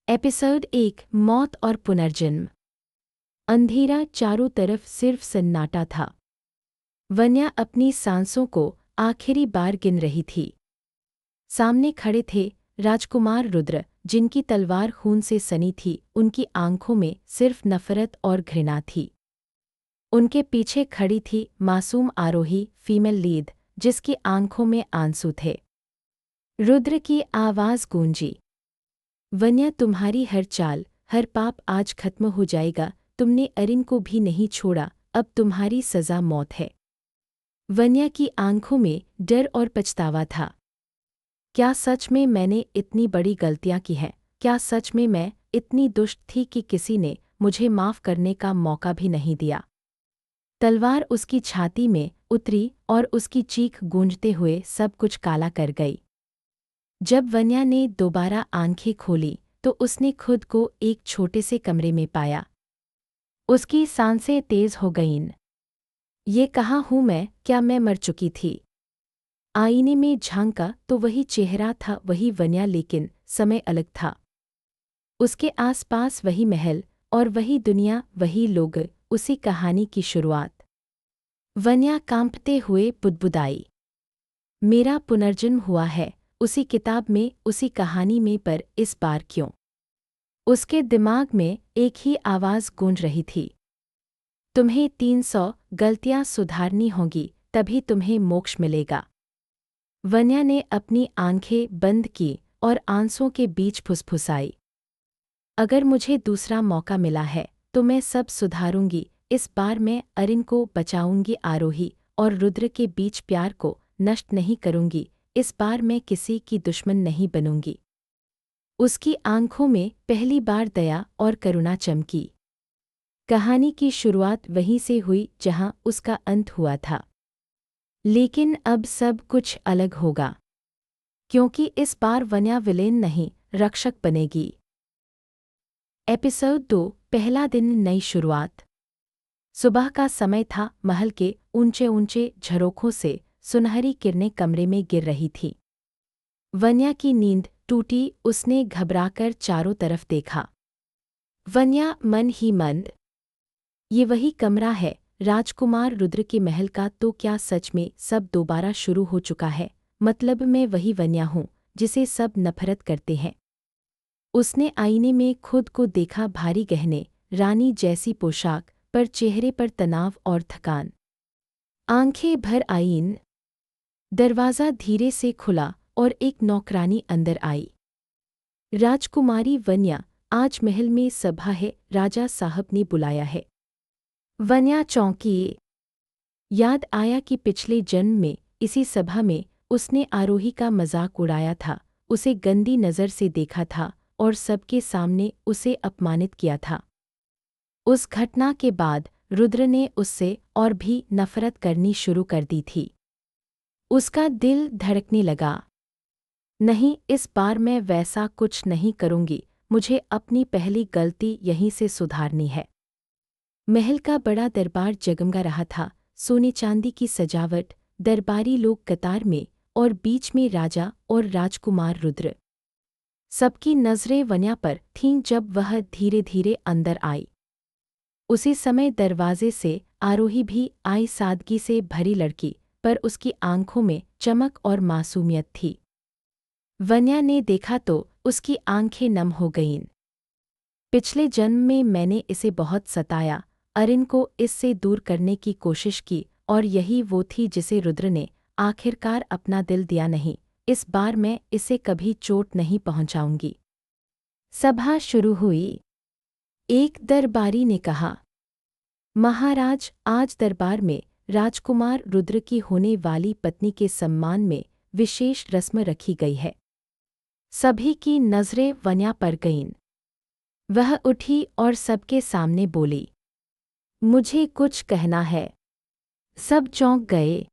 Episode 1 मौत और पुनर्जन्म। अंधेरा चारों तरफ सिर्फ सन्नाटा था। वन्या अपनी सांसों को आखिरी बार गिन रही थी। सामने खड़े थे राजकुमार रुद्र, जिनकी तलवार खून से सनी थी। उनकी आंखों में सिर्फ नफरत और घृणा थी। उनके पीछे खड़ी थी मासूम आरोही, फीमेल लीड, जिसकी आंखों में आंसू थे। रुद्र की आवाज़ गूंजी, वन्या, तुम्हारी हर चाल, हर पाप आज खत्म हो जाएगा। तुमने अरिन को भी नहीं छोड़ा, अब तुम्हारी सज़ा मौत है। वन्या की आंखों में डर और पछतावा था। क्या सच में मैंने इतनी बड़ी गलतियां की हैं? क्या सच में मैं इतनी दुष्ट थी कि किसी ने मुझे माफ़ करने का मौका भी नहीं दिया? तलवार उसकी छाती में उतरी और उसकी चीख गूंजते हुए सब कुछ काला कर गई। जब वन्या ने दोबारा आंखें खोली तो उसने खुद को एक छोटे से कमरे में पाया। उसकी सांसें तेज हो गईं। ये कहाँ हूँ मैं? क्या मैं मर चुकी थी? आईने में झांका तो वही चेहरा था, वही वन्या, लेकिन समय अलग था। उसके आसपास वही महल और वही दुनिया, वही लोग, उसी कहानी की शुरुआत। वन्या कांपते हुए बुदबुदाई, मेरा पुनर्जन्म हुआ है, उसी किताब में, उसी कहानी में, पर इस बार क्यों? उसके दिमाग में एक ही आवाज़ गूंज रही थी, तुम्हें 300 गलतियां सुधारनी होंगी, तभी तुम्हें मोक्ष मिलेगा। वन्या ने अपनी आंखें बंद की और आंसुओं के बीच फुसफुसाई, अगर मुझे दूसरा मौका मिला है तो मैं सब सुधारूंगी। इस बार मैं अरिन को बचाऊंगी, आरोही और रुद्र के बीच प्यार को नष्ट नहीं करूंगी। इस बार मैं किसी की दुश्मन नहीं बनूंगी। उसकी आंखों में पहली बार दया और करुणा चमकी। कहानी की शुरुआत वहीं से हुई जहां उसका अंत हुआ था। लेकिन अब सब कुछ अलग होगा, क्योंकि इस बार वन्या विलेन नहीं, रक्षक बनेगी। एपिसोड 2 पहला दिन, नई शुरुआत। सुबह का समय था। महल के ऊंचे ऊंचे झरोखों से सुनहरी किरणें कमरे में गिर रही थीं। वन्या की नींद टूटी। उसने घबराकर चारों तरफ देखा। वन्या मन ही मन, ये वही कमरा है राजकुमार रुद्र के महल का। तो क्या सच में सब दोबारा शुरू हो चुका है? मतलब मैं वही वन्या हूँ जिसे सब नफरत करते हैं। उसने आईने में खुद को देखा, भारी गहने, रानी जैसी पोशाक, पर चेहरे पर तनाव और थकान। आंखें भर आईं। दरवाज़ा धीरे से खुला और एक नौकरानी अंदर आई। राजकुमारी वन्या, आज महल में सभा है, राजा साहब ने बुलाया है। वन्या चौंकी। याद आया कि पिछले जन्म में इसी सभा में उसने आरोही का मजाक उड़ाया था, उसे गंदी नज़र से देखा था और सबके सामने उसे अपमानित किया था। उस घटना के बाद रुद्र ने उससे और भी नफरत करनी शुरू कर दी थी। उसका दिल धड़कने लगा। नहीं, इस बार मैं वैसा कुछ नहीं करूंगी। मुझे अपनी पहली गलती यहीं से सुधारनी है। महल का बड़ा दरबार जगमगा रहा था। सोने चांदी की सजावट, दरबारी लोग कतार में और बीच में राजा और राजकुमार रुद्र। सबकी नज़रें वन्या पर थीं जब वह धीरे धीरे अंदर आई। उसी समय दरवाजे से आरोही भी आई, सादगी से भरी लड़की, पर उसकी आंखों में चमक और मासूमियत थी। वन्या ने देखा तो उसकी आंखें नम हो गईं। पिछले जन्म में मैंने इसे बहुत सताया, अरिन को इससे दूर करने की कोशिश की, और यही वो थी जिसे रुद्र ने आखिरकार अपना दिल दिया। नहीं, इस बार मैं इसे कभी चोट नहीं पहुंचाऊंगी। सभा शुरू हुई। एक दरबारी ने कहा, महाराज, आज दरबार में राजकुमार रुद्र की होने वाली पत्नी के सम्मान में विशेष रस्म रखी गई है। सभी की नज़रें वन्या पर गईं। वह उठी और सबके सामने बोली, मुझे कुछ कहना है। सब चौंक गए।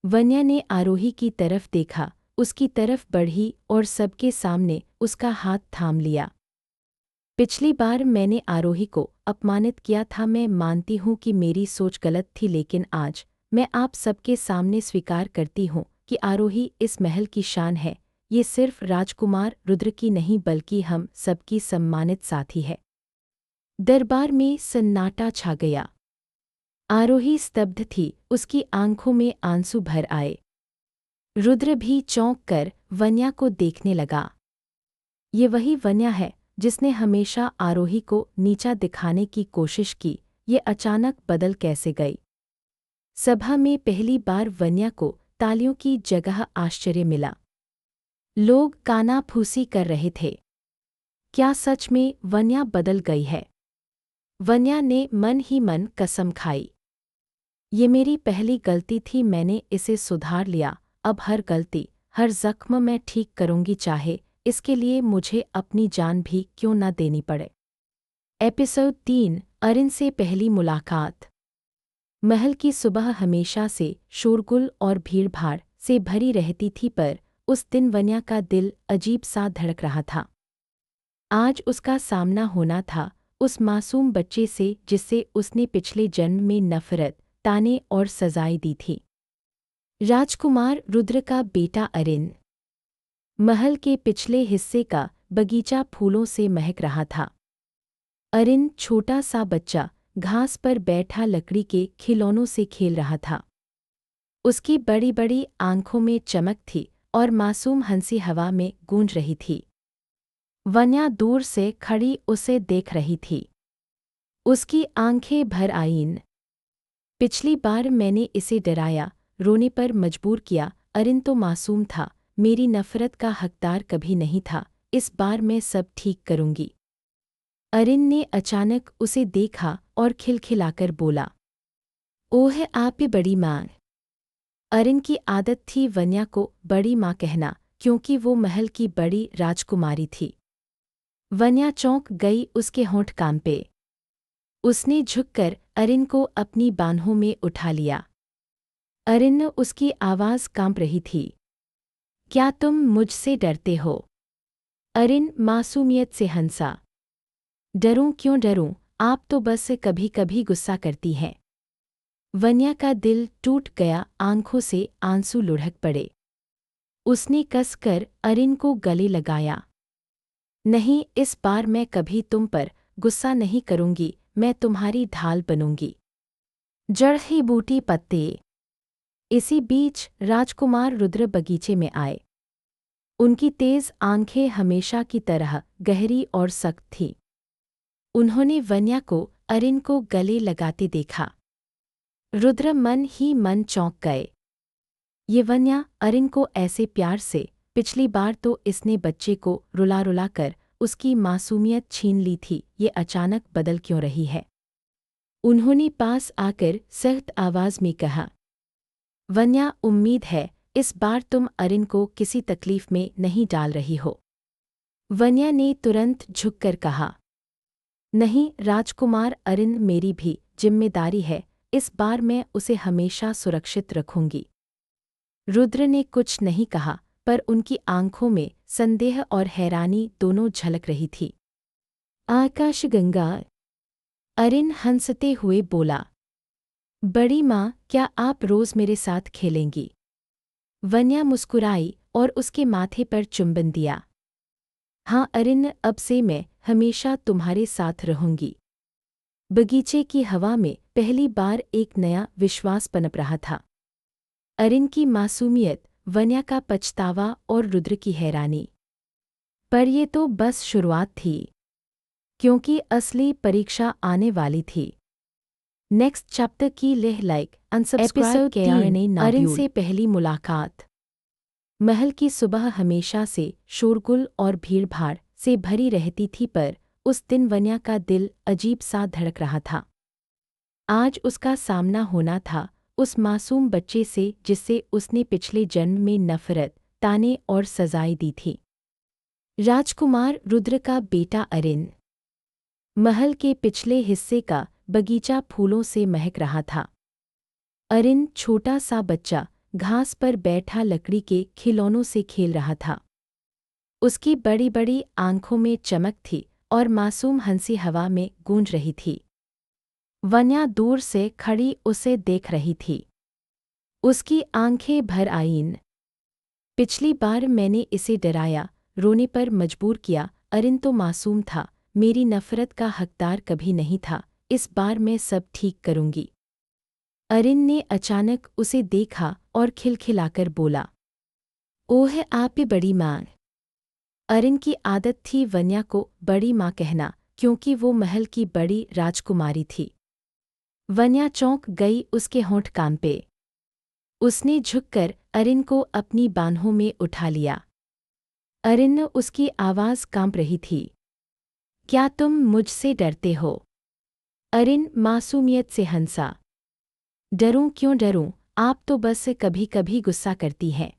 वन्या ने आरोही की तरफ देखा, उसकी तरफ बढ़ी और सबके सामने उसका हाथ थाम लिया। पिछली बार मैंने आरोही को अपमानित किया था। मैं मानती हूँ कि मेरी सोच गलत थी, लेकिन आज मैं आप सबके सामने स्वीकार करती हूँ कि आरोही इस महल की शान है। ये सिर्फ राजकुमार रुद्र की नहीं बल्कि हम सबकी सम्मानित साथी है। दरबार में सन्नाटा छा गया। आरोही स्तब्ध थी, उसकी आंखों में आंसू भर आए। रुद्र भी चौंक कर वन्या को देखने लगा। ये वही वन्या है जिसने हमेशा आरोही को नीचा दिखाने की कोशिश की। ये अचानक बदल कैसे गई? सभा में पहली बार वन्या को तालियों की जगह आश्चर्य मिला। लोग कानाफूसी कर रहे थे। क्या सच में वन्या बदल गई है? वन्या ने मन ही मन कसम खाई। ये मेरी पहली गलती थी, मैंने इसे सुधार लिया। अब हर गलती, हर जख्म मैं ठीक करूंगी, चाहे इसके लिए मुझे अपनी जान भी क्यों न देनी पड़े। एपिसोड 3 अरिन से पहली मुलाकात। महल की सुबह हमेशा से शोरगुल और भीड़भाड़ से भरी रहती थी, पर उस दिन वन्या का दिल अजीब सा धड़क रहा था। आज उसका सामना होना था उस मासूम बच्चे से जिससे उसने पिछले जन्म में नफरत, ताने और सजाएं दी थी। राजकुमार रुद्र का बेटा अरिन। महल के पिछले हिस्से का बगीचा फूलों से महक रहा था। अरिन छोटा सा बच्चा घास पर बैठा लकड़ी के खिलौनों से खेल रहा था। उसकी बड़ी बड़ी आंखों में चमक थी और मासूम हंसी हवा में गूंज रही थी। वन्या दूर से खड़ी उसे देख रही थी। उसकी आंखें भर आईं। पिछली बार मैंने इसे डराया, रोने पर मजबूर किया। अरिन तो मासूम था, मेरी नफरत का हकदार कभी नहीं था। इस बार मैं सब ठीक करूंगी। अरिन ने अचानक उसे देखा और खिलखिलाकर बोला, ओह आप ही बड़ी माँ। अरिन की आदत थी वन्या को बड़ी माँ कहना, क्योंकि वो महल की बड़ी राजकुमारी थी। वन्या चौंक गई, उसके होंठ कांपे। उसने झुककर अरिन को अपनी बाहों में उठा लिया। अरिन, उसकी आवाज़ कांप रही थी, क्या तुम मुझसे डरते हो? अरिन मासूमियत से हंसा। डरूं क्यों डरूं, आप तो बस कभी कभी गुस्सा करती हैं। वन्या का दिल टूट गया, आंखों से आंसू लुढ़क पड़े। उसने कसकर अरिन को गले लगाया। नहीं, इस बार मैं कभी तुम पर गुस्सा नहीं करूंगी, मैं तुम्हारी ढाल बनूंगी। जड़ ही बूटी पत्ते। इसी बीच राजकुमार रुद्र बगीचे में आए। उनकी तेज आंखें हमेशा की तरह गहरी और सख्त थीं। उन्होंने वन्या को अरिन को गले लगाते देखा। रुद्र मन ही मन चौंक गए। ये वन्या, अरिन को ऐसे प्यार से, पिछली बार तो इसने बच्चे को रुला रुला कर उसकी मासूमियत छीन ली थी, ये अचानक बदल क्यों रही है? उन्होंने पास आकर सख्त आवाज में कहा, वन्या, उम्मीद है इस बार तुम अरिन को किसी तकलीफ में नहीं डाल रही हो। वन्या ने तुरंत झुककर कहा, नहीं राजकुमार, अरिन मेरी भी जिम्मेदारी है, इस बार मैं उसे हमेशा सुरक्षित रखूंगी। रुद्र ने कुछ नहीं कहा, पर उनकी आंखों में संदेह और हैरानी दोनों झलक रही थी। आकाशगंगा। अरिन हंसते हुए बोला, बड़ी माँ, क्या आप रोज मेरे साथ खेलेंगी? वन्या मुस्कुराई और उसके माथे पर चुंबन दिया। हाँ अरिन, अब से मैं हमेशा तुम्हारे साथ रहूंगी। बगीचे की हवा में पहली बार एक नया विश्वास पनप रहा था। अरिन की मासूमियत, वन्या का पछतावा और रुद्र की हैरानी। पर ये तो बस शुरुआत थी, क्योंकि असली परीक्षा आने वाली थी। नेक्स्ट चैप्टर की लिह लाइक अनसब्सक्राइब किया। अरिन से पहली मुलाकात। महल की सुबह हमेशा से शोरगुल और भीड़भाड़ से भरी रहती थी, पर उस दिन वन्या का दिल अजीब सा धड़क रहा था। आज उसका सामना होना था उस मासूम बच्चे से जिससे उसने पिछले जन्म में नफरत, ताने और सजाएं दी थी। राजकुमार रुद्र का बेटा अरिन। महल के पिछले हिस्से का बगीचा फूलों से महक रहा था। अरिन छोटा सा बच्चा घास पर बैठा लकड़ी के खिलौनों से खेल रहा था। उसकी बड़ी बड़ी आंखों में चमक थी और मासूम हंसी हवा में गूंज रही थी। वन्या दूर से खड़ी उसे देख रही थी। उसकी आंखें भर आईं। पिछली बार मैंने इसे डराया, रोने पर मजबूर किया। अरिन तो मासूम था, मेरी नफरत का हकदार कभी नहीं था। इस बार मैं सब ठीक करूंगी। अरिन ने अचानक उसे देखा और खिलखिलाकर बोला, ओह आप भी बड़ी माँ। अरिन की आदत थी वन्या को बड़ी माँ कहना, क्योंकि वो महल की बड़ी राजकुमारी थी। वन्या चौंक गई, उसके होंठ कांपे। उसने झुककर अरिन को अपनी बाहों में उठा लिया। अरिन, उसकी आवाज़ कांप रही थी, क्या तुम मुझसे डरते हो? अरिन मासूमियत से हंसा। डरूं क्यों डरूं, आप तो बस कभी कभी गुस्सा करती हैं।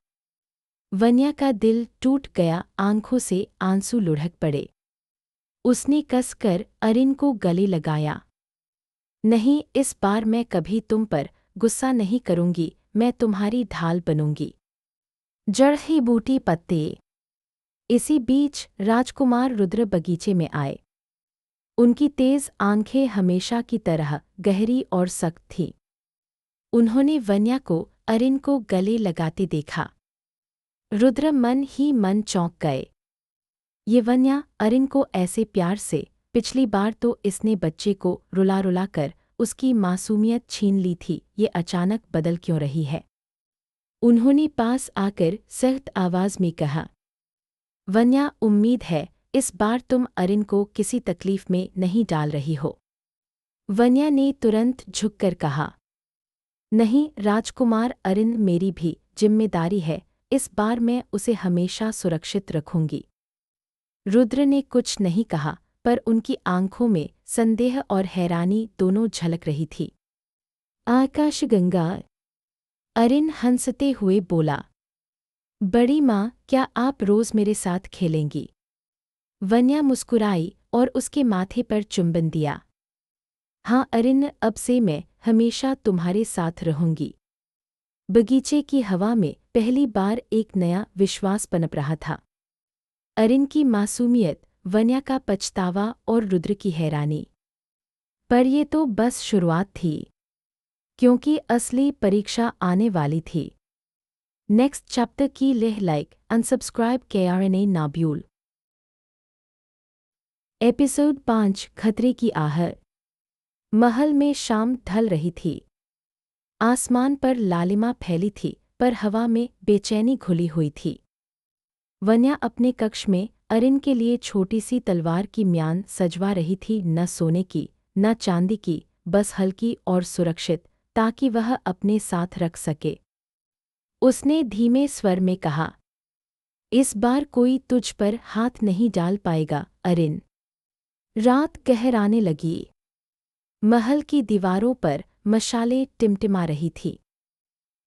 वन्या का दिल टूट गया, आंखों से आंसू लुढ़क पड़े। उसने कसकर अरिन को गले लगाया। नहीं, इस बार मैं कभी तुम पर गुस्सा नहीं करूंगी, मैं तुम्हारी ढाल बनूंगी। जड़ ही बूटी पत्ते। इसी बीच राजकुमार रुद्र बगीचे में आए। उनकी तेज आंखें हमेशा की तरह गहरी और सख्त थीं। उन्होंने वन्या को अरिन को गले लगाते देखा। रुद्र मन ही मन चौंक गए। ये वन्या अरिन को ऐसे प्यार से, पिछली बार तो इसने बच्चे को रुला रुला कर उसकी मासूमियत छीन ली थी, ये अचानक बदल क्यों रही है? उन्होंने पास आकर सख्त आवाज में कहा, वन्या, उम्मीद है इस बार तुम अरिन को किसी तकलीफ में नहीं डाल रही हो। वन्या ने तुरंत झुककर कहा, नहीं राजकुमार, अरिन मेरी भी जिम्मेदारी है, इस बार मैं उसे हमेशा सुरक्षित रखूंगी। रुद्र ने कुछ नहीं कहा, पर उनकी आंखों में संदेह और हैरानी दोनों झलक रही थी। आकाशगंगा। अरिन हंसते हुए बोला, बड़ी माँ, क्या आप रोज मेरे साथ खेलेंगी? वन्या मुस्कुराई और उसके माथे पर चुंबन दिया। हाँ अरिन, अब से मैं हमेशा तुम्हारे साथ रहूंगी। बगीचे की हवा में पहली बार एक नया विश्वास पनप रहा था। अरिन की मासूमियत, वन्या का पछतावा और रुद्र की हैरानी। पर ये तो बस शुरुआत थी, क्योंकि असली परीक्षा आने वाली थी। नेक्स्ट चैप्टर की लिए लाइक अनसब्सक्राइब KRNA नाब्यूल। एपिसोड 5, खतरे की आहट। महल में शाम ढल रही थी। आसमान पर लालिमा फैली थी, पर हवा में बेचैनी घुली हुई थी। वन्या अपने कक्ष में अरिन के लिए छोटी सी तलवार की म्यान सजवा रही थी, न सोने की न चांदी की, बस हल्की और सुरक्षित, ताकि वह अपने साथ रख सके। उसने धीमे स्वर में कहा, इस बार कोई तुझ पर हाथ नहीं डाल पाएगा अरिन। रात गहराने लगी। महल की दीवारों पर मशालें टिमटिमा रही थी।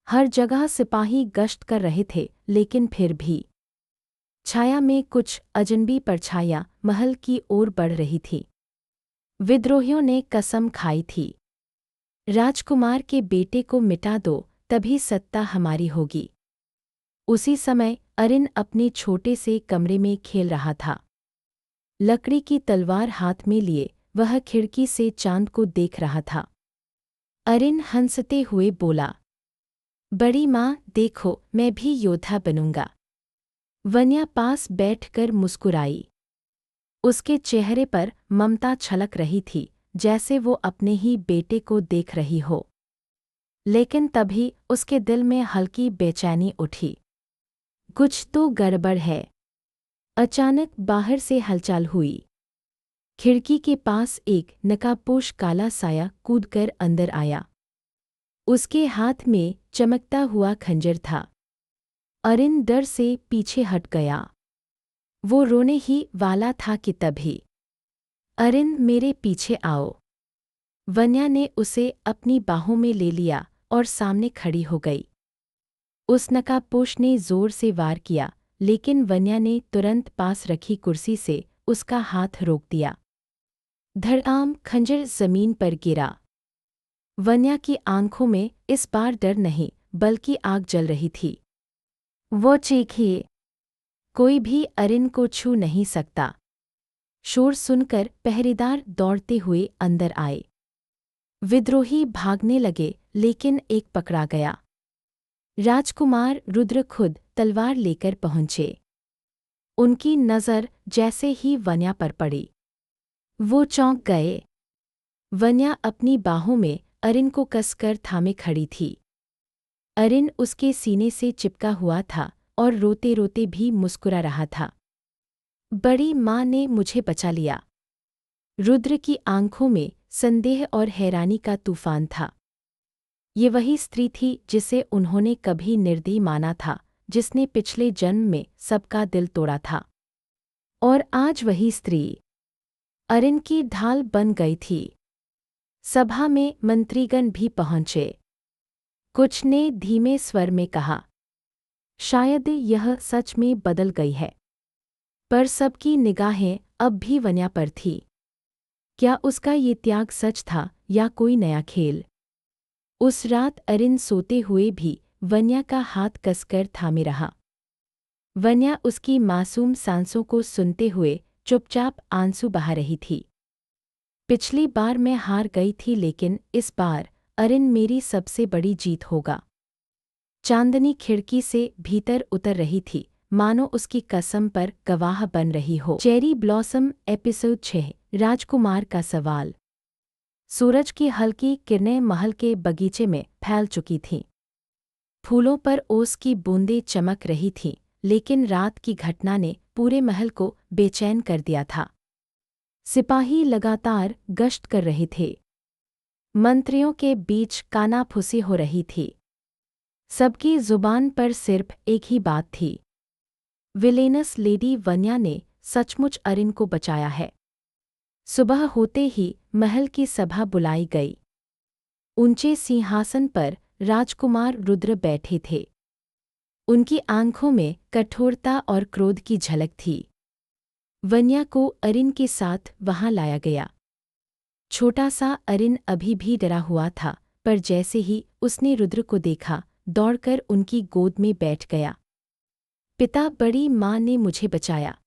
हर जगह सिपाही गश्त कर रहे थे, लेकिन फिर भी छाया में कुछ अजनबी परछाया महल की ओर बढ़ रही थी। विद्रोहियों ने कसम खाई थी, राजकुमार के बेटे को मिटा दो, तभी सत्ता हमारी होगी। उसी समय अरिन अपने छोटे से कमरे में खेल रहा था। लकड़ी की तलवार हाथ में लिए वह खिड़की से चांद को देख रहा था। अरिन हंसते हुए बोला, बड़ी माँ देखो, मैं भी योद्धा बनूंगा। वन्या पास बैठकर मुस्कुराई। उसके चेहरे पर ममता छलक रही थी, जैसे वो अपने ही बेटे को देख रही हो। लेकिन तभी उसके दिल में हल्की बेचैनी उठी। कुछ तो गड़बड़ है। अचानक बाहर से हलचल हुई। खिड़की के पास एक नकाबपोश काला साया कूदकर अंदर आया। उसके हाथ में चमकता हुआ खंजर था। अरिन डर से पीछे हट गया। वो रोने ही वाला था कि तभी, अरिन मेरे पीछे आओ। वन्या ने उसे अपनी बाहों में ले लिया और सामने खड़ी हो गई। उस नकाबपोश ने जोर से वार किया, लेकिन वन्या ने तुरंत पास रखी कुर्सी से उसका हाथ रोक दिया। धड़ाम, खंजर जमीन पर गिरा। वन्या की आंखों में इस बार डर नहीं, बल्कि आग जल रही थी। वो चीखी, कोई भी अरिन को छू नहीं सकता। शोर सुनकर पहरेदार दौड़ते हुए अंदर आए। विद्रोही भागने लगे, लेकिन एक पकड़ा गया। राजकुमार रुद्र खुद तलवार लेकर पहुंचे। उनकी नज़र जैसे ही वन्या पर पड़ी, वो चौंक गए। वन्या अपनी बाहों में अरिन को कसकर थामे खड़ी थी। अरिन उसके सीने से चिपका हुआ था और रोते रोते भी मुस्कुरा रहा था। बड़ी माँ ने मुझे बचा लिया। रुद्र की आंखों में संदेह और हैरानी का तूफान था। ये वही स्त्री थी जिसे उन्होंने कभी निर्दयी माना था, जिसने पिछले जन्म में सबका दिल तोड़ा था। और आज वही स्त्री अरिन की ढाल बन गई थी। सभा में मंत्रीगण भी पहुंचे। कुछ ने धीमे स्वर में कहा, शायद यह सच में बदल गई है। पर सबकी निगाहें अब भी वन्या पर थी। क्या उसका ये त्याग सच था या कोई नया खेल? उस रात अरिन सोते हुए भी वन्या का हाथ कसकर थामे रहा। वन्या उसकी मासूम सांसों को सुनते हुए चुपचाप आंसू बहा रही थी। पिछली बार मैं हार गई थी, लेकिन इस बार अरिन मेरी सबसे बड़ी जीत होगा। चांदनी खिड़की से भीतर उतर रही थी, मानो उसकी कसम पर गवाह बन रही हो। चेरी ब्लॉसम एपिसोड 6 राजकुमार का सवाल। सूरज की हल्की किरणें महल के बगीचे में फैल चुकी थीं। फूलों पर ओस की बूंदें चमक रही थीं, लेकिन रात की घटना ने पूरे महल को बेचैन कर दिया था। सिपाही लगातार गश्त कर रहे थे। मंत्रियों के बीच कानाफूसी हो रही थी। सबकी जुबान पर सिर्फ एक ही बात थी, विलेनस लेडी वन्या ने सचमुच अरिन को बचाया है। सुबह होते ही महल की सभा बुलाई गई। ऊंचे सिंहासन पर राजकुमार रुद्र बैठे थे। उनकी आंखों में कठोरता और क्रोध की झलक थी। वन्या को अरिन के साथ वहां लाया गया। छोटा सा अरिन अभी भी डरा हुआ था, पर जैसे ही उसने रुद्र को देखा, दौड़कर उनकी गोद में बैठ गया। पिता, बड़ी माँ ने मुझे बचाया।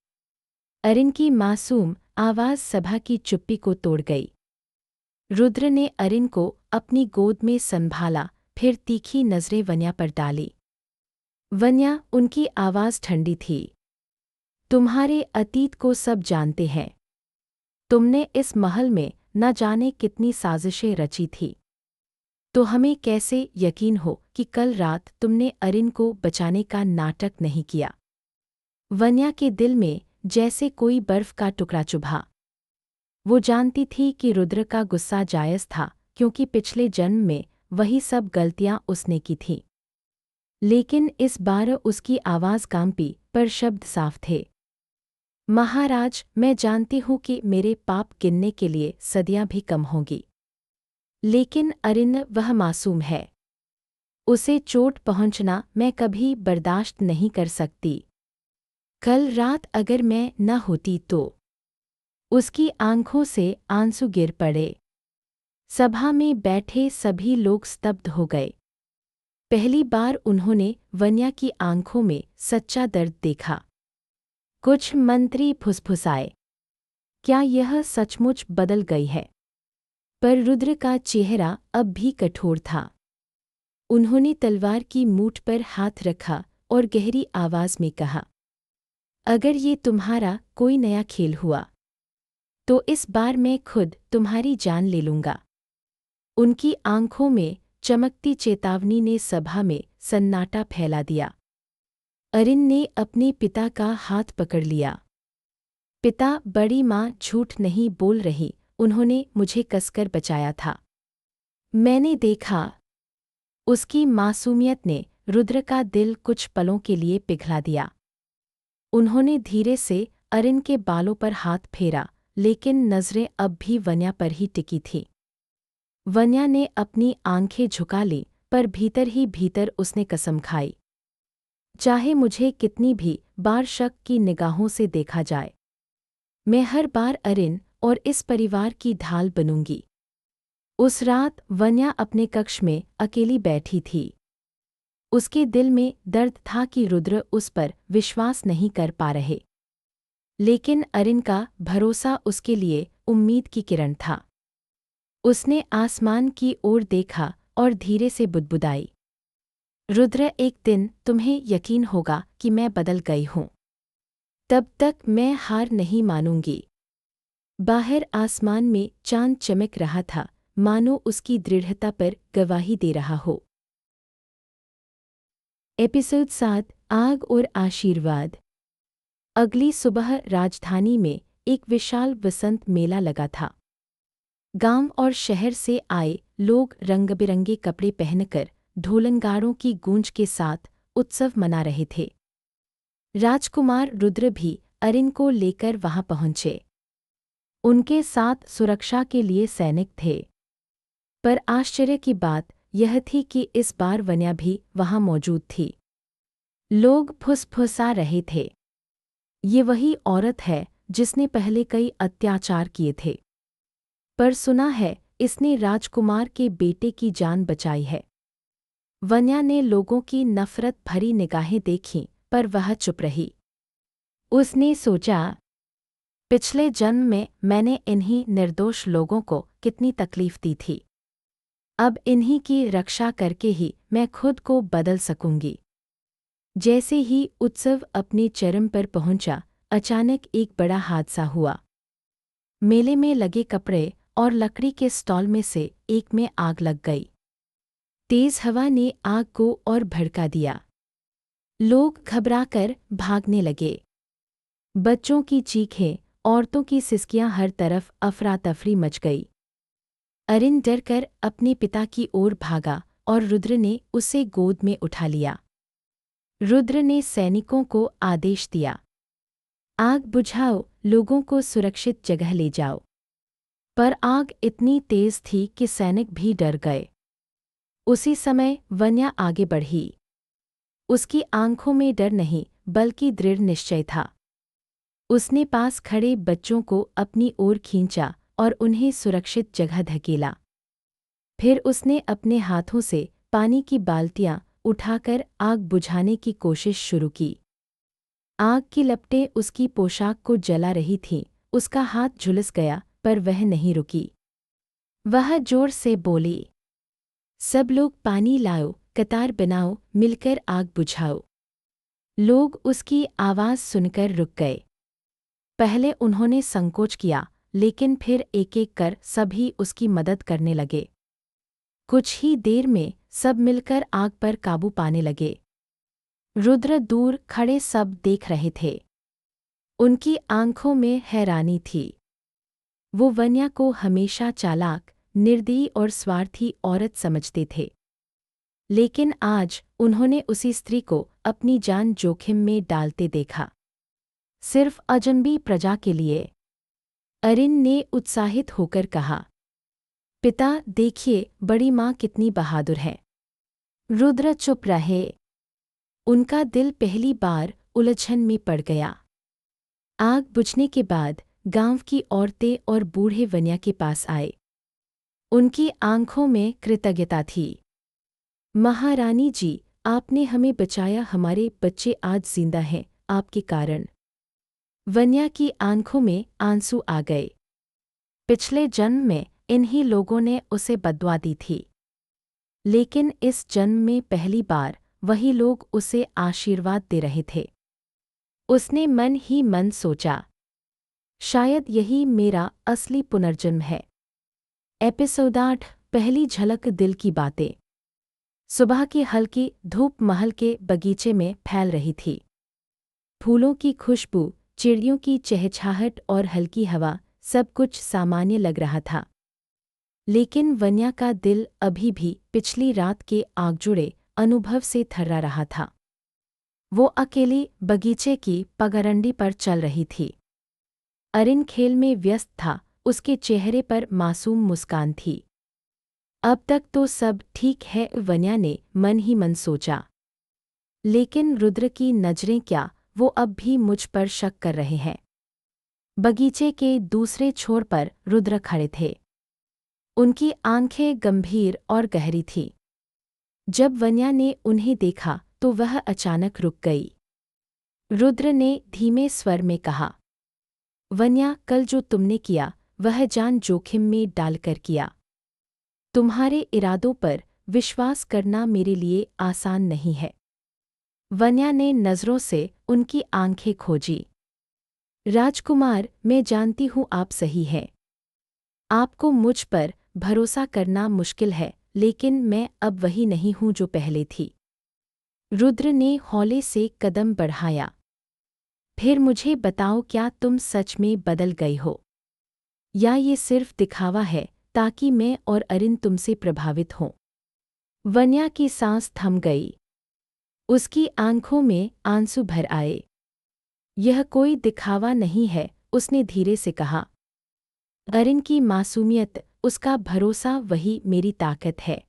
अरिन की मासूम आवाज़ सभा की चुप्पी को तोड़ गई। रुद्र ने अरिन को अपनी गोद में संभाला, फिर तीखी नज़रें वन्या पर डाली। वन्या, उनकी आवाज़ ठंडी थी, तुम्हारे अतीत को सब जानते हैं। तुमने इस महल में न जाने कितनी साजिशें रची थी। तो हमें कैसे यकीन हो कि कल रात तुमने अरिन को बचाने का नाटक नहीं किया? वन्या के दिल में जैसे कोई बर्फ का टुकड़ा चुभा। वो जानती थी कि रुद्र का गुस्सा जायज़ था, क्योंकि पिछले जन्म में वही सब गलतियां उसने की थीं। लेकिन इस बार उसकी आवाज़ कांपी, पर शब्द साफ थे। महाराज, मैं जानती हूँ कि मेरे पाप गिनने के लिए सदियां भी कम होंगी, लेकिन अरिन वह मासूम है। उसे चोट पहुंचना मैं कभी बर्दाश्त नहीं कर सकती। कल रात अगर मैं न होती तो। उसकी आंखों से आंसू गिर पड़े। सभा में बैठे सभी लोग स्तब्ध हो गए। पहली बार उन्होंने वन्या की आंखों में सच्चा दर्द देखा। कुछ मंत्री फुसफुसाए, क्या यह सचमुच बदल गई है? पर रुद्र का चेहरा अब भी कठोर था। उन्होंने तलवार की मूठ पर हाथ रखा और गहरी आवाज में कहा, अगर ये तुम्हारा कोई नया खेल हुआ, तो इस बार मैं खुद तुम्हारी जान ले लूंगा। उनकी आंखों में चमकती चेतावनी ने सभा में सन्नाटा फैला दिया। अरिन ने अपने पिता का हाथ पकड़ लिया। पिता, बड़ी माँ झूठ नहीं बोल रही, उन्होंने मुझे कसकर बचाया था। मैंने देखा। उसकी मासूमियत ने रुद्र का दिल कुछ पलों के लिए पिघला दिया। उन्होंने धीरे से अरिन के बालों पर हाथ फेरा, लेकिन नज़रें अब भी वन्या पर ही टिकी थीं। वन्या ने अपनी आंखें झुका लीं, पर भीतर ही भीतर उसने कसम खाई, चाहे मुझे कितनी भी बार शक की निगाहों से देखा जाए, मैं हर बार अरिन और इस परिवार की ढाल बनूंगी। उस रात वन्या अपने कक्ष में अकेली बैठी थी। उसके दिल में दर्द था कि रुद्र उस पर विश्वास नहीं कर पा रहे, लेकिन अरिन का भरोसा उसके लिए उम्मीद की किरण था। उसने आसमान की ओर देखा और धीरे से बुदबुदाई, रुद्र, एक दिन तुम्हें यकीन होगा कि मैं बदल गई हूँ। तब तक मैं हार नहीं मानूंगी। बाहर आसमान में चांद चमक रहा था, मानो उसकी दृढ़ता पर गवाही दे रहा हो। एपिसोड 7, आग और आशीर्वाद। अगली सुबह राजधानी में एक विशाल वसंत मेला लगा था। गांव और शहर से आए लोग रंग-बिरंगे कपड़े पहनकर ढोलनगारों की गूंज के साथ उत्सव मना रहे थे। राजकुमार रुद्र भी अरिन को लेकर वहां पहुंचे। उनके साथ सुरक्षा के लिए सैनिक थे। पर आश्चर्य की बात यह थी कि इस बार वन्या भी वहां मौजूद थी। लोग फुसफुसा रहे थे, ये वही औरत है जिसने पहले कई अत्याचार किए थे। पर सुना है इसने राजकुमार के बेटे की जान बचाई है। वन्या ने लोगों की नफरत भरी निगाहें देखीं, पर वह चुप रही। उसने सोचा, पिछले जन्म में मैंने इन्हीं निर्दोष लोगों को कितनी तकलीफ दी थी। अब इन्हीं की रक्षा करके ही मैं खुद को बदल सकूंगी। जैसे ही उत्सव अपने चरम पर पहुंचा, अचानक एक बड़ा हादसा हुआ। मेले में लगे कपड़े और लकड़ी के स्टॉल में से एक में आग लग गई। तेज हवा ने आग को और भड़का दिया। लोग घबराकर भागने लगे। बच्चों की चीखें, औरतों की सिसकियां, हर तरफ अफरा-तफरी मच गई। अरिन डरकर अपने पिता की ओर भागा और रुद्र ने उसे गोद में उठा लिया। रुद्र ने सैनिकों को आदेश दिया, आग बुझाओ, लोगों को सुरक्षित जगह ले जाओ। पर आग इतनी तेज थी कि सैनिक भी डर गए। उसी समय वन्या आगे बढ़ी। उसकी आंखों में डर नहीं, बल्कि दृढ़ निश्चय था। उसने पास खड़े बच्चों को अपनी ओर खींचा और उन्हें सुरक्षित जगह धकेला। फिर उसने अपने हाथों से पानी की बाल्टियां उठाकर आग बुझाने की कोशिश शुरू की। आग की लपटें उसकी पोशाक को जला रही थीं। उसका हाथ झुलस गया, पर वह नहीं रुकी। वह जोर से बोली, सब लोग पानी लाओ, कतार बनाओ, मिलकर आग बुझाओ। लोग उसकी आवाज़ सुनकर रुक गए। पहले उन्होंने संकोच किया, लेकिन फिर एक-एक कर सभी उसकी मदद करने लगे। कुछ ही देर में सब मिलकर आग पर काबू पाने लगे। रुद्र दूर खड़े सब देख रहे थे। उनकी आंखों में हैरानी थी। वो वन्या को हमेशा चालाक, निर्दयी और स्वार्थी औरत समझते थे। लेकिन आज उन्होंने उसी स्त्री को अपनी जान जोखिम में डालते देखा, सिर्फ अजनबी प्रजा के लिए। अरिन ने उत्साहित होकर कहा, पिता देखिए, बड़ी माँ कितनी बहादुर है। रुद्र चुप रहे। उनका दिल पहली बार उलझन में पड़ गया। आग बुझने के बाद गांव की औरतें और बूढ़े वन्या के पास आए। उनकी आंखों में कृतज्ञता थी। महारानी जी, आपने हमें बचाया, हमारे बच्चे आज जिंदा हैं आपके कारण। वन्या की आंखों में आंसू आ गए। पिछले जन्म में इन्हीं लोगों ने उसे बद्दुआ दी थी, लेकिन इस जन्म में पहली बार वही लोग उसे आशीर्वाद दे रहे थे। उसने मन ही मन सोचा, शायद यही मेरा असली पुनर्जन्म है। एपिसोड 8, पहली झलक, दिल की बातें। सुबह की हल्की धूप महल के बगीचे में फैल रही थी। फूलों की खुशबू, चिड़ियों की चहचहाहट और हल्की हवा, सब कुछ सामान्य लग रहा था। लेकिन वन्या का दिल अभी भी पिछली रात के आगजुड़े अनुभव से थर्रा रहा था। वो अकेली बगीचे की पगडंडी पर चल रही थी। अरिन खेल में व्यस्त था, उसके चेहरे पर मासूम मुस्कान थी। अब तक तो सब ठीक है, वन्या ने मन ही मन सोचा। लेकिन रुद्र की नजरें क्या, वो अब भी मुझ पर शक कर रहे हैं। बगीचे के दूसरे छोर पर रुद्र खड़े थे। उनकी आंखें गंभीर और गहरी थीं। जब वन्या ने उन्हें देखा तो वह अचानक रुक गई। रुद्र ने धीमे स्वर में कहा, वन्या, कल जो तुमने किया वह जान जोखिम में डालकर किया। तुम्हारे इरादों पर विश्वास करना मेरे लिए आसान नहीं है। वन्या ने नज़रों से उनकी आंखें खोजी। राजकुमार, मैं जानती हूँ आप सही हैं। आपको मुझ पर भरोसा करना मुश्किल है, लेकिन मैं अब वही नहीं हूँ जो पहले थी। रुद्र ने हौले से कदम बढ़ाया। फिर मुझे बताओ, क्या तुम सच में बदल गई हो, या ये सिर्फ दिखावा है ताकि मैं और अरिन तुमसे प्रभावित हों? वन्या की सांस थम गई। उसकी आंखों में आंसू भर आए। यह कोई दिखावा नहीं है, उसने धीरे से कहा। अरिन की मासूमियत, उसका भरोसा, वही मेरी ताकत है।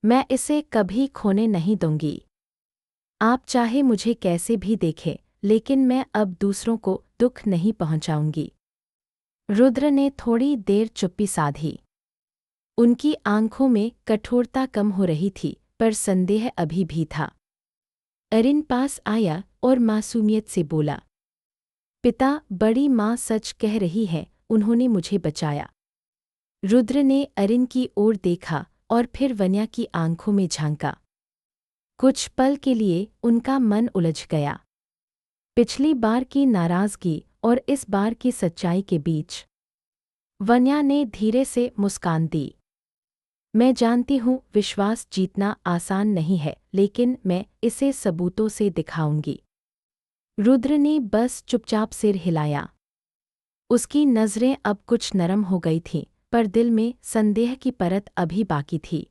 मैं इसे कभी खोने नहीं दूंगी। आप चाहे मुझे कैसे भी देखें, लेकिन मैं अब दूसरों को दुख नहीं पहुंचाऊंगी। रुद्र ने थोड़ी देर चुप्पी साधी। उनकी आंखों में कठोरता कम हो रही थी, पर संदेह अभी भी था। अरिन पास आया और मासूमियत से बोला, पिता, बड़ी माँ सच कह रही है, उन्होंने मुझे बचाया। रुद्र ने अरिन की ओर देखा और फिर वन्या की आंखों में झांका। कुछ पल के लिए उनका मन उलझ गया। पिछली बार की नाराज़गी और इस बार की सच्चाई के बीच। वन्या ने धीरे से मुस्कान दी। मैं जानती हूँ विश्वास जीतना आसान नहीं है, लेकिन मैं इसे सबूतों से दिखाऊंगी। रुद्र ने बस चुपचाप सिर हिलाया। उसकी नज़रें अब कुछ नरम हो गई थीं, पर दिल में संदेह की परत अभी बाकी थी।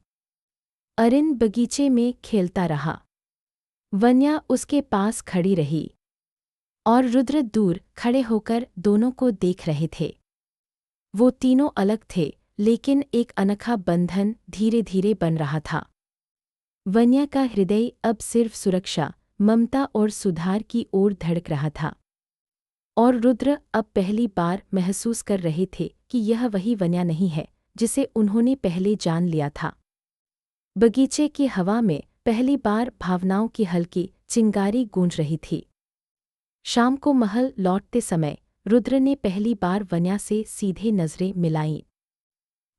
अरिन बगीचे में खेलता रहा। वन्या उसके पास खड़ी रही और रुद्र दूर खड़े होकर दोनों को देख रहे थे। वो तीनों अलग थे, लेकिन एक अनोखा बंधन धीरे धीरे बन रहा था। वन्या का हृदय अब सिर्फ सुरक्षा, ममता और सुधार की ओर धड़क रहा था। और रुद्र अब पहली बार महसूस कर रहे थे कि यह वही वन्या नहीं है जिसे उन्होंने पहले जान लिया था। बगीचे की हवा में पहली बार भावनाओं की हल्की चिंगारी गूंज रही थी। शाम को महल लौटते समय रुद्र ने पहली बार वन्या से सीधे नजरें मिलाईं।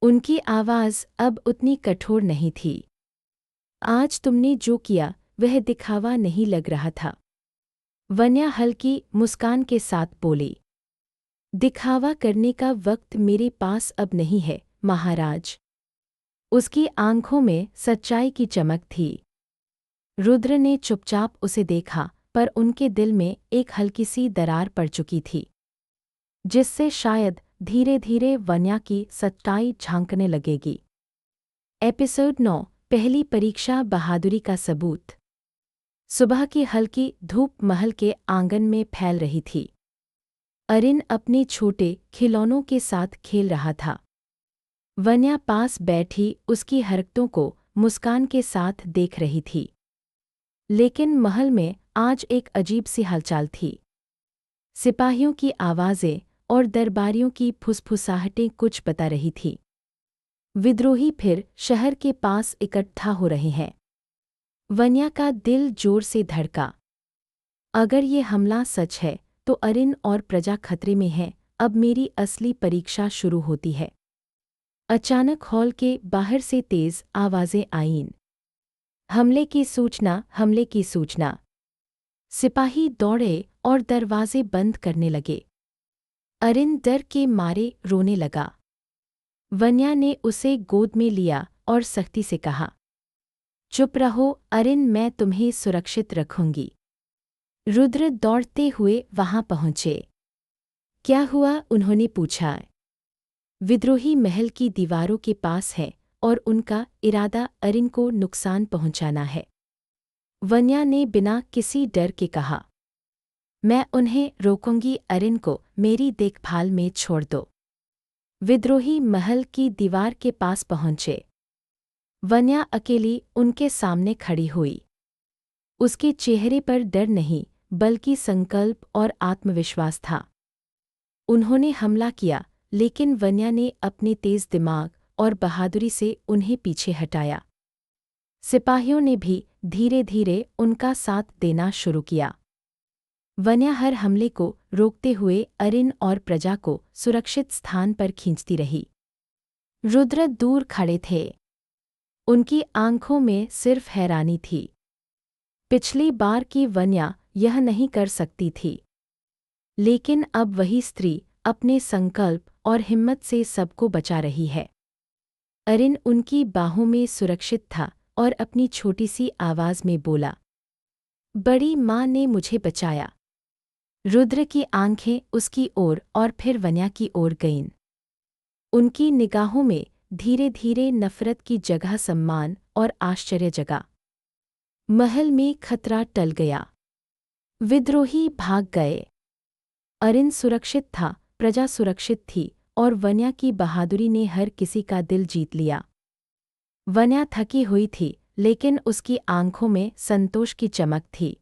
उनकी आवाज़ अब उतनी कठोर नहीं थी। आज तुमने जो किया वह दिखावा नहीं लग रहा था। वन्या हल्की मुस्कान के साथ बोली, दिखावा करने का वक्त मेरे पास अब नहीं है, महाराज। उसकी आंखों में सच्चाई की चमक थी। रुद्र ने चुपचाप उसे देखा, पर उनके दिल में एक हल्की सी दरार पड़ चुकी थी, जिससे शायद धीरे धीरे वन्या की सच्चाई झांकने लगेगी। एपिसोड 9, पहली परीक्षा, बहादुरी का सबूत। सुबह की हल्की धूप महल के आंगन में फैल रही थी। अरिन अपने छोटे खिलौनों के साथ खेल रहा था। वन्या पास बैठी उसकी हरकतों को मुस्कान के साथ देख रही थी। लेकिन महल में आज एक अजीब सी हलचल थी। सिपाहियों की आवाज़ें और दरबारियों की फुसफुसाहटें कुछ बता रही थी। विद्रोही फिर शहर के पास इकट्ठा हो रहे हैं। वन्या का दिल जोर से धड़का। अगर ये हमला सच है, तो अरिन और प्रजा खतरे में है। अब मेरी असली परीक्षा शुरू होती है। अचानक हॉल के बाहर से तेज आवाज़ें आईं। हमले की सूचना, हमले की सूचना। सिपाही दौड़े और दरवाजे बंद करने लगे। अरिन डर के मारे रोने लगा। वन्या ने उसे गोद में लिया और सख्ती से कहा, चुप रहो अरिन, मैं तुम्हें सुरक्षित रखूंगी। रुद्र दौड़ते हुए वहां पहुंचे। क्या हुआ? उन्होंने पूछा। विद्रोही महल की दीवारों के पास है और उनका इरादा अरिन को नुकसान पहुंचाना है। वन्या ने बिना किसी डर के कहा, मैं उन्हें रोकूंगी, अरिन को मेरी देखभाल में छोड़ दो। विद्रोही महल की दीवार के पास पहुंचे। वन्या अकेली उनके सामने खड़ी हुई। उसके चेहरे पर डर नहीं, बल्कि संकल्प और आत्मविश्वास था। उन्होंने हमला किया, लेकिन वन्या ने अपने तेज दिमाग और बहादुरी से उन्हें पीछे हटाया। सिपाहियों ने भी धीरे धीरे उनका साथ देना शुरू किया। वन्या हर हमले को रोकते हुए अरिन और प्रजा को सुरक्षित स्थान पर खींचती रही। रुद्र दूर खड़े थे। उनकी आंखों में सिर्फ हैरानी थी। पिछली बार की वन्या यह नहीं कर सकती थी, लेकिन अब वही स्त्री अपने संकल्प और हिम्मत से सबको बचा रही है। अरिन उनकी बाहों में सुरक्षित था और अपनी छोटी सी आवाज में बोला, बड़ी माँ ने मुझे बचाया। रुद्र की आंखें उसकी ओर और फिर वन्या की ओर गईं। उनकी निगाहों में धीरे धीरे नफरत की जगह सम्मान और आश्चर्य जगा। महल में खतरा टल गया। विद्रोही भाग गए। अरिन सुरक्षित था, प्रजा सुरक्षित थी और वन्या की बहादुरी ने हर किसी का दिल जीत लिया। वन्या थकी हुई थी, लेकिन उसकी आंखों में संतोष की चमक थी।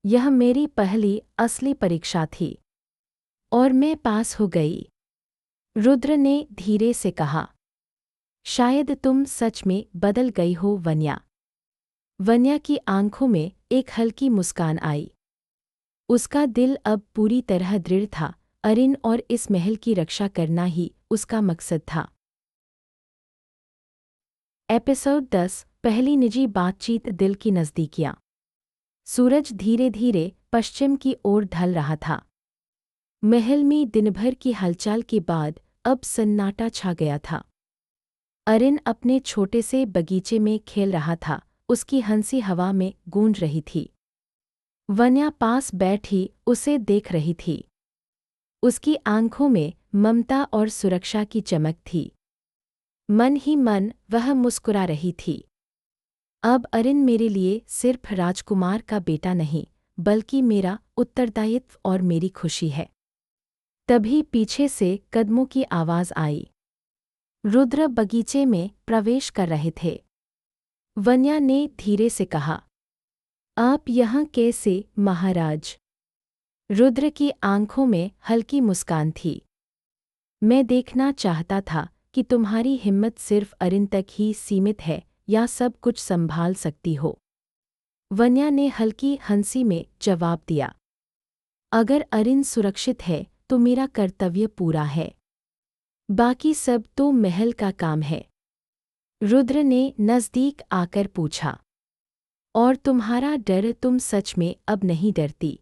यह मेरी पहली असली परीक्षा थी और मैं पास हो गई, रुद्र ने धीरे से कहा। शायद तुम सच में बदल गई हो वन्या। वन्या की आंखों में एक हल्की मुस्कान आई। उसका दिल अब पूरी तरह दृढ़ था। अरिन और इस महल की रक्षा करना ही उसका मकसद था। एपिसोड 10 पहली निजी बातचीत दिल की नज़दीकियाँ। सूरज धीरे धीरे पश्चिम की ओर ढल रहा था। महल में दिनभर की हलचल के बाद अब सन्नाटा छा गया था। अरिन अपने छोटे से बगीचे में खेल रहा था, उसकी हंसी हवा में गूंज रही थी। वन्या पास बैठी उसे देख रही थी। उसकी आंखों में ममता और सुरक्षा की चमक थी। मन ही मन वह मुस्कुरा रही थी। अब अरिन मेरे लिए सिर्फ राजकुमार का बेटा नहीं, बल्कि मेरा उत्तरदायित्व और मेरी खुशी है। तभी पीछे से कदमों की आवाज आई। रुद्र बगीचे में प्रवेश कर रहे थे। वन्या ने धीरे से कहा, आप यहाँ कैसे, महाराज? रुद्र की आंखों में हल्की मुस्कान थी। मैं देखना चाहता था कि तुम्हारी हिम्मत सिर्फ अरिन तक ही सीमित है या सब कुछ संभाल सकती हो। वन्या ने हल्की हंसी में जवाब दिया, अगर अरिन सुरक्षित है तो मेरा कर्तव्य पूरा है, बाकी सब तो महल का काम है। रुद्र ने नज़दीक आकर पूछा, और तुम्हारा डर, तुम सच में अब नहीं डरती?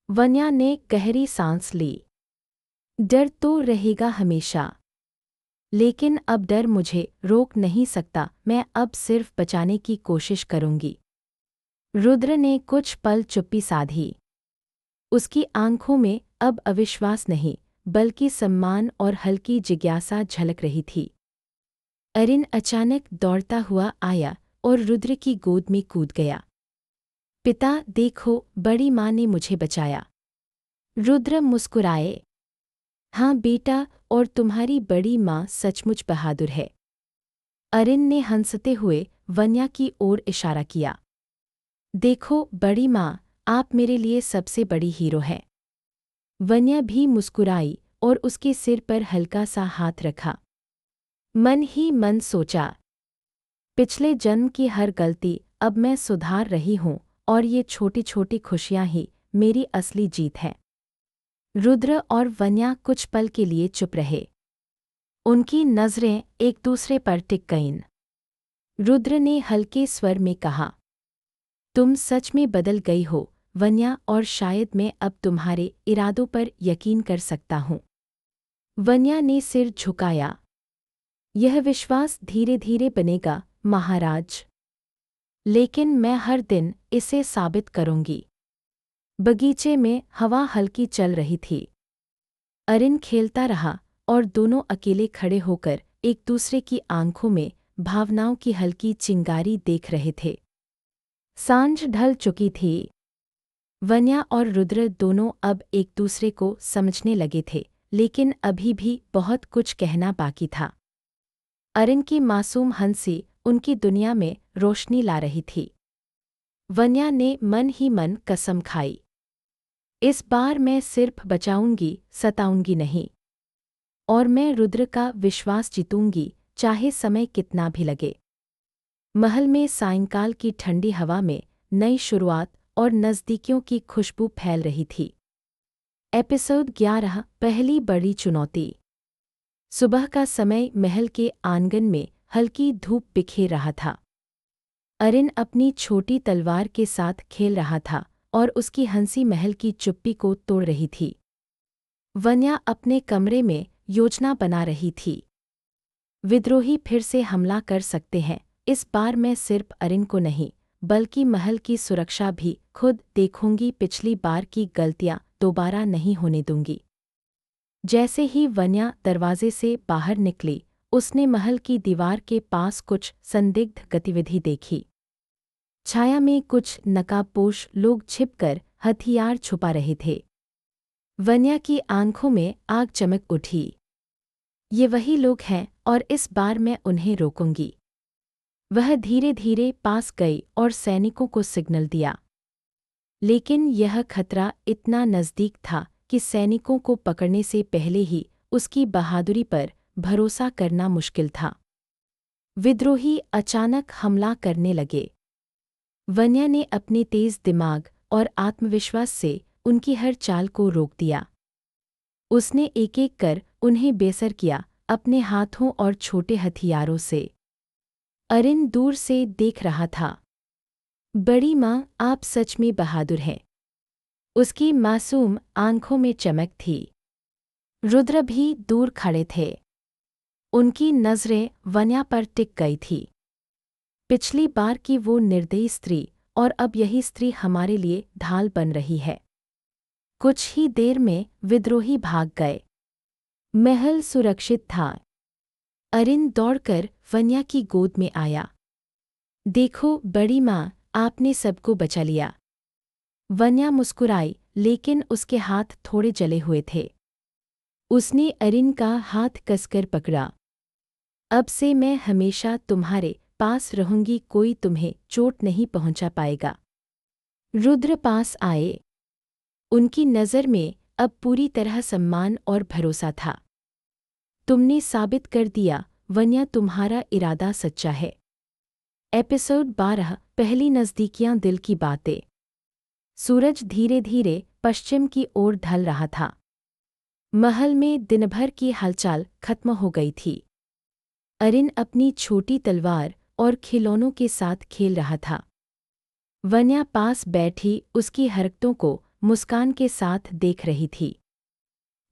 वन्या ने गहरी सांस ली। डर तो रहेगा हमेशा, लेकिन अब डर मुझे रोक नहीं सकता। मैं अब सिर्फ बचाने की कोशिश करूंगी। रुद्र ने कुछ पल चुप्पी साधी। उसकी आंखों में अब अविश्वास नहीं, बल्कि सम्मान और हल्की जिज्ञासा झलक रही थी। अरिन अचानक दौड़ता हुआ आया और रुद्र की गोद में कूद गया। पिता, देखो, बड़ी माँ ने मुझे बचाया। रुद्र मुस्कुराए। हाँ बेटा, और तुम्हारी बड़ी माँ सचमुच बहादुर है। अरिन ने हंसते हुए वन्या की ओर इशारा किया। देखो बड़ी माँ, आप मेरे लिए सबसे बड़ी हीरो हैं। वन्या भी मुस्कुराई और उसके सिर पर हल्का सा हाथ रखा। मन ही मन सोचा, पिछले जन्म की हर गलती अब मैं सुधार रही हूँ और ये छोटी छोटी खुशियाँ ही मेरी असली जीत है। रुद्र और वन्या कुछ पल के लिए चुप रहे। उनकी नज़रें एक दूसरे पर टिक गईं। रुद्र ने हल्के स्वर में कहा, तुम सच में बदल गई हो वन्या, और शायद मैं अब तुम्हारे इरादों पर यकीन कर सकता हूँ। वन्या ने सिर झुकाया। यह विश्वास धीरे धीरे बनेगा, महाराज। लेकिन मैं हर दिन इसे साबित करूंगी। बगीचे में हवा हल्की चल रही थी। अरिन खेलता रहा और दोनों अकेले खड़े होकर एक दूसरे की आंखों में भावनाओं की हल्की चिंगारी देख रहे थे। सांझ ढल चुकी थी। वन्या और रुद्र दोनों अब एक दूसरे को समझने लगे थे, लेकिन अभी भी बहुत कुछ कहना बाकी था। अरिन की मासूम हंसी उनकी दुनिया में रोशनी ला रही थी। वन्या ने मन ही मन कसम खाई, इस बार मैं सिर्फ बचाऊंगी, सताऊंगी नहीं। और मैं रुद्र का विश्वास जीतूंगी, चाहे समय कितना भी लगे। महल में सायंकाल की ठंडी हवा में नई शुरुआत और नज़दीकियों की खुशबू फैल रही थी। एपिसोड 11 पहली बड़ी चुनौती। सुबह का समय महल के आंगन में हल्की धूप बिखेर रहा था। अरिन अपनी छोटी तलवार के साथ खेल रहा था और उसकी हंसी महल की चुप्पी को तोड़ रही थी। वन्या अपने कमरे में योजना बना रही थी। विद्रोही फिर से हमला कर सकते हैं। इस बार मैं सिर्फ अरिन को नहीं बल्कि महल की सुरक्षा भी खुद देखूंगी। पिछली बार की गलतियां दोबारा नहीं होने दूंगी। जैसे ही वन्या दरवाजे से बाहर निकली, उसने महल की दीवार के पास कुछ संदिग्ध गतिविधि देखी। छाया में कुछ नकाबपोश लोग छिपकर हथियार छुपा रहे थे। वन्या की आंखों में आग चमक उठी। ये वही लोग हैं और इस बार मैं उन्हें रोकूंगी। वह धीरे धीरे पास गई और सैनिकों को सिग्नल दिया। लेकिन यह खतरा इतना नज़दीक था कि सैनिकों को पकड़ने से पहले ही उसकी बहादुरी पर भरोसा करना मुश्किल था। विद्रोही अचानक हमला करने लगे। वन्या ने अपने तेज दिमाग और आत्मविश्वास से उनकी हर चाल को रोक दिया। उसने एक-एक कर उन्हें बेसर किया, अपने हाथों और छोटे हथियारों से। अरिन दूर से देख रहा था। बड़ी माँ, आप सच में बहादुर हैं। उसकी मासूम आंखों में चमक थी। रुद्र भी दूर खड़े थे। उनकी नज़रें वन्या पर टिक गई थी। पिछली बार की वो निर्दयी स्त्री और अब यही स्त्री हमारे लिए ढाल बन रही है। कुछ ही देर में विद्रोही भाग गए। महल सुरक्षित था। अरिन दौड़कर वन्या की गोद में आया। देखो बड़ी माँ, आपने सबको बचा लिया। वन्या मुस्कुराई, लेकिन उसके हाथ थोड़े जले हुए थे। उसने अरिन का हाथ कसकर पकड़ा। अब से मैं हमेशा तुम्हारे पास रहूंगी, कोई तुम्हें चोट नहीं पहुंचा पाएगा। रुद्र पास आए। उनकी नज़र में अब पूरी तरह सम्मान और भरोसा था। तुमने साबित कर दिया वन्या, तुम्हारा इरादा सच्चा है। एपिसोड 12, पहली नज़दीकियां, दिल की बातें। सूरज धीरे धीरे पश्चिम की ओर ढल रहा था। महल में दिनभर की हलचल खत्म हो गई थी। अरिन अपनी छोटी तलवार और खिलौनों के साथ खेल रहा था। वन्या पास बैठी उसकी हरकतों को मुस्कान के साथ देख रही थी।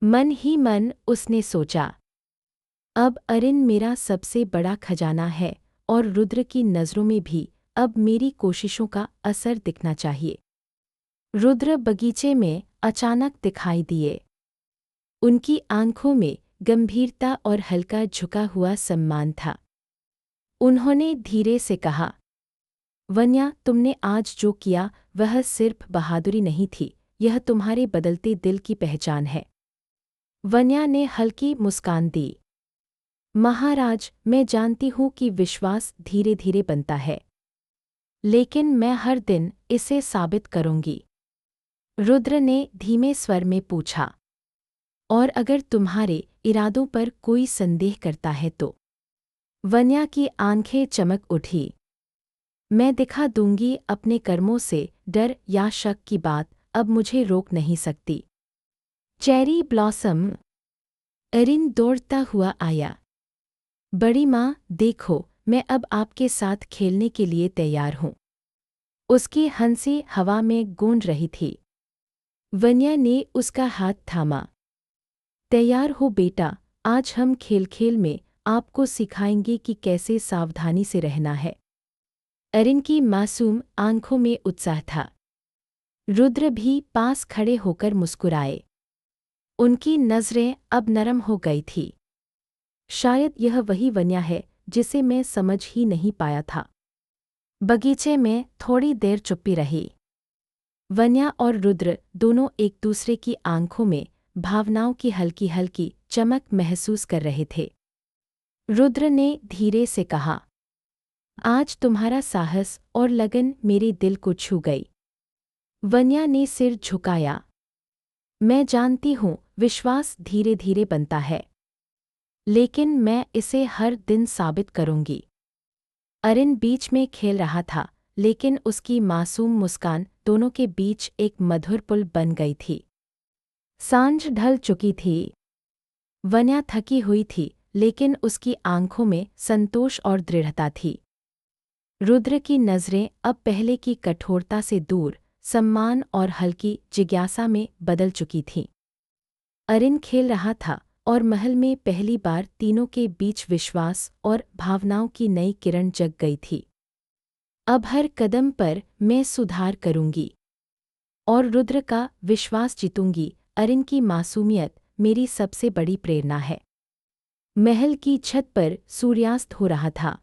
मन ही मन उसने सोचा, अब अरिन मेरा सबसे बड़ा खजाना है और रुद्र की नज़रों में भी अब मेरी कोशिशों का असर दिखना चाहिए। रुद्र बगीचे में अचानक दिखाई दिए। उनकी आंखों में गंभीरता और हल्का झुका हुआ सम्मान था। उन्होंने धीरे से कहा, वन्या, तुमने आज जो किया वह सिर्फ बहादुरी नहीं थी, यह तुम्हारे बदलते दिल की पहचान है। वन्या ने हल्की मुस्कान दी। महाराज, मैं जानती हूँ कि विश्वास धीरे धीरे बनता है, लेकिन मैं हर दिन इसे साबित करूंगी। रुद्र ने धीमे स्वर में पूछा, और अगर तुम्हारे इरादों पर कोई संदेह करता है तो? वन्या की आंखें चमक उठी। मैं दिखा दूंगी अपने कर्मों से, डर या शक की बात अब मुझे रोक नहीं सकती। Cherry blossom. अरिन दौड़ता हुआ आया। बड़ी माँ, देखो, मैं अब आपके साथ खेलने के लिए तैयार हूँ। उसकी हंसी हवा में गूंज रही थी। वन्या ने उसका हाथ थामा। तैयार हो बेटा, आज हम खेल खेल में आपको सिखाएंगे कि कैसे सावधानी से रहना है। अरिन की मासूम आंखों में उत्साह था। रुद्र भी पास खड़े होकर मुस्कुराए। उनकी नज़रें अब नरम हो गई थी। शायद यह वही वन्या है जिसे मैं समझ ही नहीं पाया था। बगीचे में थोड़ी देर चुप्पी रही। वन्या और रुद्र दोनों एक दूसरे की आंखों में भावनाओं की हल्की हल्की चमक महसूस कर रहे थे। रुद्र ने धीरे से कहा, आज तुम्हारा साहस और लगन मेरे दिल को छू गई। वन्या ने सिर झुकाया। मैं जानती हूँ विश्वास धीरे धीरे बनता है, लेकिन मैं इसे हर दिन साबित करूंगी। अरिन बीच में खेल रहा था, लेकिन उसकी मासूम मुस्कान दोनों के बीच एक मधुर पुल बन गई थी। सांझ ढल चुकी थी। वन्या थकी हुई थी, लेकिन उसकी आंखों में संतोष और दृढ़ता थी। रुद्र की नज़रें अब पहले की कठोरता से दूर, सम्मान और हल्की जिज्ञासा में बदल चुकी थीं। अरिन खेल रहा था और महल में पहली बार तीनों के बीच विश्वास और भावनाओं की नई किरण जग गई थी। अब हर कदम पर मैं सुधार करूंगी और रुद्र का विश्वास जीतूंगी। अरिन की मासूमियत मेरी सबसे बड़ी प्रेरणा है। महल की छत पर सूर्यास्त हो रहा था।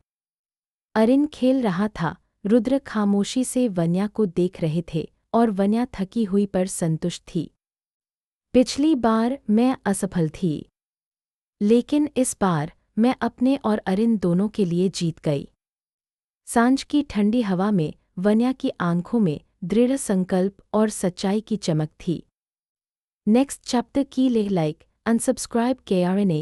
अरिन खेल रहा था, रुद्र खामोशी से वन्या को देख रहे थे और वन्या थकी हुई पर संतुष्ट थी। पिछली बार मैं असफल थी, लेकिन इस बार मैं अपने और अरिन दोनों के लिए जीत गई। सांझ की ठंडी हवा में वन्या की आंखों में दृढ़ संकल्प और सच्चाई की चमक थी। नेक्स्ट चैप्टर की लिए लाइक अनसब्सक्राइब KRNA